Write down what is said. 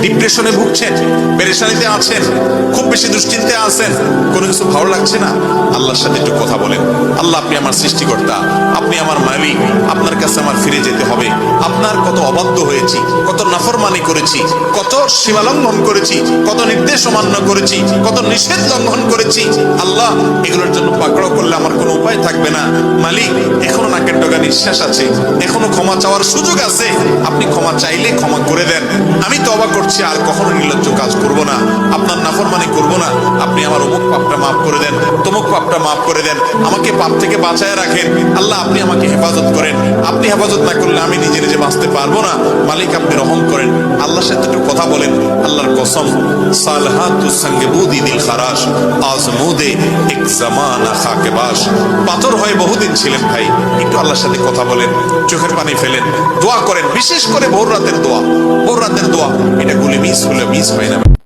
ডিপ্রেশনে ভুগছেন, পেরেশানিতে আছেন, খুব বেশি দুশ্চিন্তায় আছেন, কোনো কিছু ভালো লাগছে না, আল্লাহর সাথে একটু কথা বলেন। আল্লাহ, আপনি আমার সৃষ্টিকর্তা, আপনি আমার মালিক, আপনার কাছে আমার ফিরে যেতে হবে। আপনার কত অবাধ্য হয়েছি, কত নাফরমানি করেছি, কত সীমা লঙ্ঘন করেছি, কত নির্দেশ অমান্য করেছি, কত নিষেধ লঙ্ঘন করেছি। আল্লাহ, এগুলোর জন্য পাকড়াও করলে আমার কোনো উপায় থাকবে না। মালিক, এখনো নাকের ডগা নিঃশ্বাস আছে, এখনো ক্ষমা চাওয়ার সুযোগ আছে। আপনি ক্ষমা চাইলে ক্ষমা করে দেন। আমি তওবা করছি, আর কখনো নির্লজ্জ কাজ করব না, আপনার নাফরমানি করব না। আপনি আমার অমুক পাপটা মাফ করে দেন, তমুক পাপটা মাফ করে দেন, আমাকে পাপ থেকে বাঁচায় রাখেন। আল্লাহ, আপনি আমাকে হেফাজত করেন। আপনি হেফাজত না করলে আমি নিজে নিজে বাঁচতে পারবো না। মালিক, আপনি রহম করেন। আল্লাহর সাথে একটু কথা বলেন। আল্লাহর কসম, সালহাতুস সঙ্গে বুদি দিল খারাস, আজমুদে এক জামানা খাকে বাস। পাথর হয়ে বহুদিন ছিলেন ভাই, একটু আল্লাহর সাথে কথা বলেন, চোখের পানি ফেলেন, দোয়া করেন। বিশেষ করে ভোর রাতের দোয়া, ভোর রাতের দোয়া, এটা গুলি মিস হলে মিস হয় না।